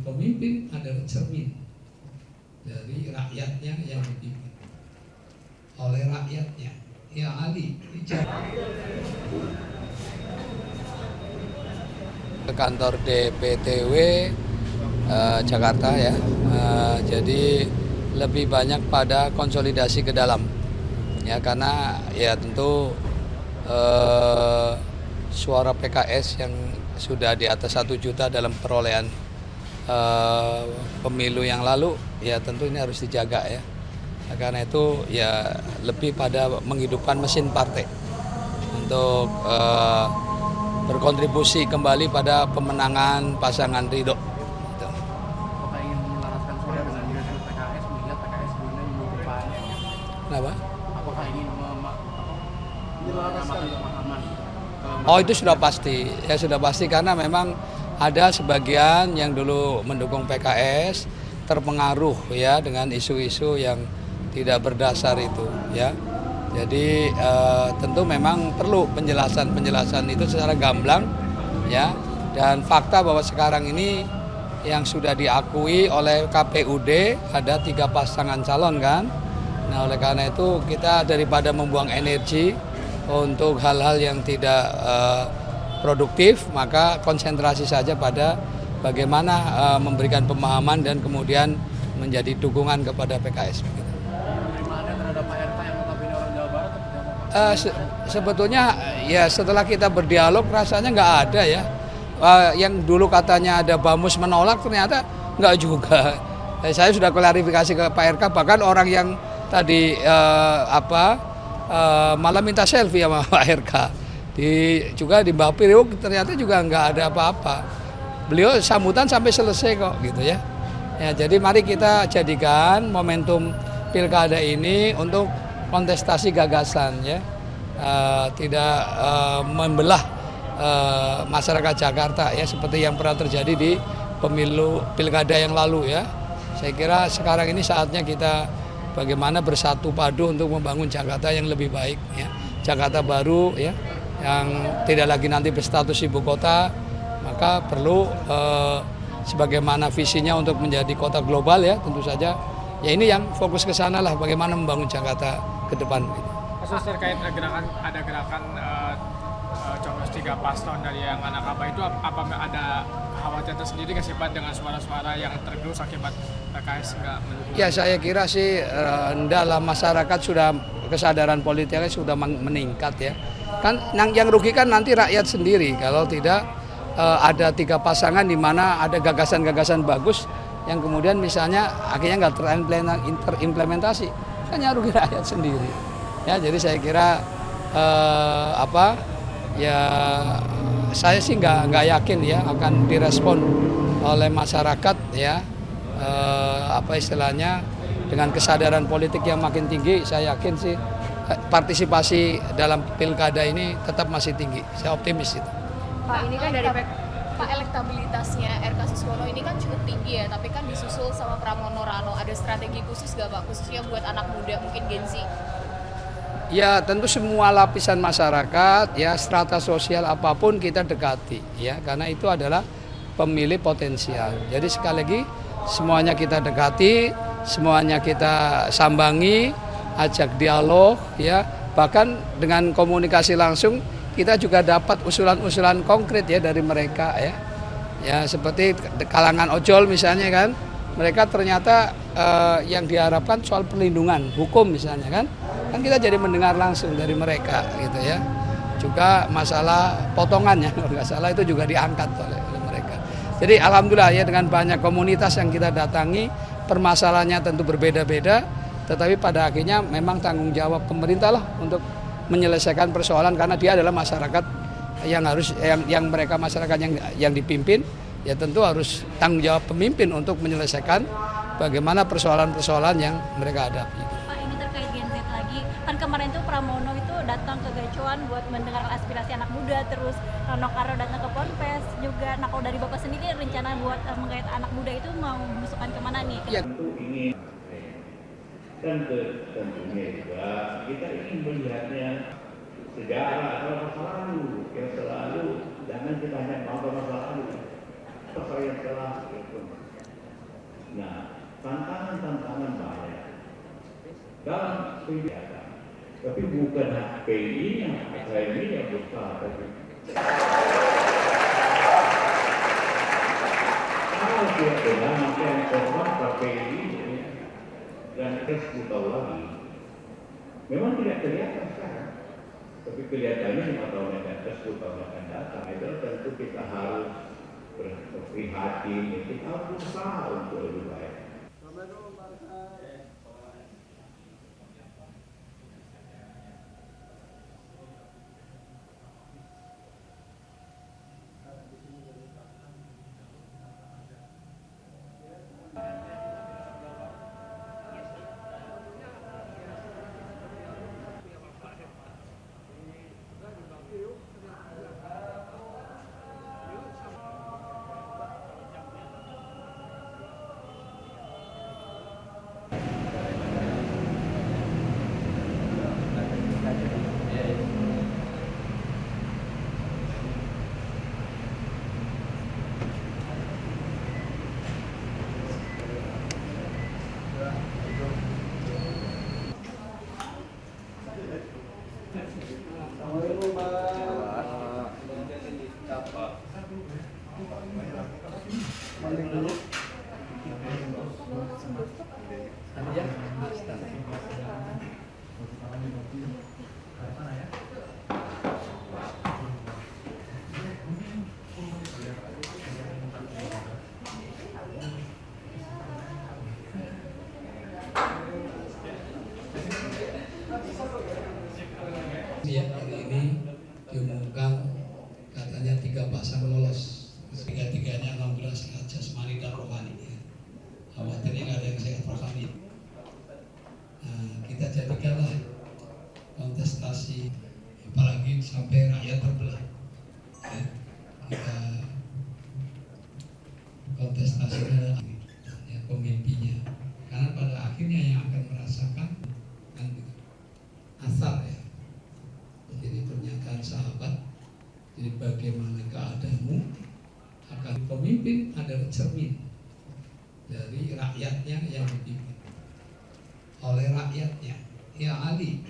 pemimpin adalah cermin dari rakyatnya yang dipimpin oleh rakyatnya. Ya Ali, ke kantor DPTW Jakarta ya. Jadi lebih banyak pada konsolidasi ke dalam ya, karena ya tentu suara PKS yang sudah di atas 1 juta dalam perolehan pemilu yang lalu ya tentu ini harus dijaga ya. Karena itu ya lebih pada menghidupkan mesin partai untuk berkontribusi kembali pada pemenangan pasangan Ridho. Gitu. Apakah ingin menyelaraskan suara dengan direktur PKS melihat PKS sebelumnya mendukung Pak Anies? Kenapa? Apakah ingin menyelaraskan pemahaman? Oh, itu sudah pasti, ya sudah pasti, karena memang ada sebagian yang dulu mendukung PKS terpengaruh ya dengan isu-isu yang tidak berdasar itu ya. Jadi tentu memang perlu penjelasan itu secara gamblang ya, dan fakta bahwa sekarang ini yang sudah diakui oleh KPUD ada 3 pasangan calon kan. Nah, oleh karena itu kita daripada membuang energi untuk hal-hal yang tidak produktif, maka konsentrasi saja pada bagaimana memberikan pemahaman dan kemudian menjadi dukungan kepada PKS. Sebetulnya ya setelah kita berdialog rasanya nggak ada ya. Yang dulu katanya ada Bamus menolak ternyata nggak juga. Saya sudah klarifikasi ke Pak RK, bahkan orang yang tadi malah minta selfie sama Pak RK. Juga di Mbak Priok ternyata juga nggak ada apa-apa. Beliau sambutan sampai selesai kok gitu ya. Ya, jadi mari kita jadikan momentum pilkada ini untuk kontestasi gagasan ya, tidak membelah masyarakat Jakarta ya, seperti yang pernah terjadi di pemilu pilkada yang lalu ya. Saya kira sekarang ini saatnya kita bagaimana bersatu padu untuk membangun Jakarta yang lebih baik ya, Jakarta baru ya, yang tidak lagi nanti berstatus ibu kota, maka perlu sebagaimana visinya untuk menjadi kota global ya, tentu saja ya ini yang fokus ke sana lah, bagaimana membangun Jakarta ke depan. Khusus terkait ada gerakan coblos 3 paslon dari yang anak apa itu, apa ada khawatir tersendiri nggak sih Pak dengan suara-suara yang tergerus akibat PKS nggak mendukung? Ya saya kira sih dalam masyarakat sudah kesadaran politiknya sudah meningkat ya. Kan yang rugi kan nanti rakyat sendiri kalau tidak ada 3 pasangan di mana ada gagasan-gagasan bagus yang kemudian misalnya akhirnya nggak terimplementasi, kan yang rugi rakyat sendiri. Ya, jadi saya kira ya saya sih nggak yakin ya akan direspon oleh masyarakat ya, istilahnya dengan kesadaran politik yang makin tinggi. Saya yakin sih partisipasi dalam pilkada ini tetap masih tinggi. Saya optimis itu. Pak, ini kan dari Pak, elektabilitasnya RK Suswono ini kan cukup tinggi ya, tapi kan disusul sama Pramono Rano. Ada strategi khusus nggak Pak, khususnya buat anak muda mungkin Gen Z? Ya tentu semua lapisan masyarakat ya, strata sosial apapun kita dekati ya, karena itu adalah pemilih potensial. Jadi sekali lagi semuanya kita dekati, semuanya kita sambangi, ajak dialog ya, bahkan dengan komunikasi langsung kita juga dapat usulan-usulan konkret ya dari mereka ya. Ya seperti kalangan ojol misalnya kan, mereka ternyata yang diharapkan soal perlindungan hukum misalnya kan kita jadi mendengar langsung dari mereka gitu ya. Juga masalah potongannya kalau nggak salah itu juga diangkat oleh mereka. Jadi alhamdulillah ya, dengan banyak komunitas yang kita datangi, permasalahannya tentu berbeda-beda, tetapi pada akhirnya memang tanggung jawab pemerintah lah untuk menyelesaikan persoalan, karena dia adalah masyarakat yang harus yang mereka masyarakat yang dipimpin ya, tentu harus tanggung jawab pemimpin untuk menyelesaikan bagaimana persoalan-persoalan yang mereka hadapi. Pak, ini terkait Gen Z lagi, kan kemarin tuh Pramono itu datang ke Gacuan buat mendengar aspirasi anak muda, terus Rano Karno datang ke Ponpes juga. Nah, kalau dari Bapak sendiri rencana buat menggait anak muda itu mau belusukan kemana nih? Ya. Dan tentunya juga kita ingin melihatnya sejarah atau masa lalu yang selalu, jangan kita hanya nonton masa lalu. pasal yang telah itu. Nah, tantangan-tantangan banyak dalam kegiatan, tapi bukan HPI yang saya ini yang besar. Kalau dia benar nanti yang korban KPI dan 10 tahun lagi, memang tidak kelihatan sekarang, tapi kelihatannya 5 tahun yang akan datang, 10 tahun yang akan datang. Itu tentu kita harus berprihatin, kita harus berusaha untuk lebih baik. Ya, hari ini diumumkan katanya 3 pasang lolos, tiga-tiganya alhamdulillah sehat jasmani dan rohani. Ya. Khawatirnya nggak ada yang sehat rohani. Nah, kita jadikanlah kontestasi, apalagi sampai rakyat terbelah. Ya. Kita kontestasikan ya, pemimpinnya, karena pada akhirnya yang akan merasakan kan asal ya. Jadi pernyataan sahabat, jadi bagaimana keadaanmu akan pemimpin adalah cermin dari rakyatnya yang dipimpin oleh rakyatnya. Ya Ali,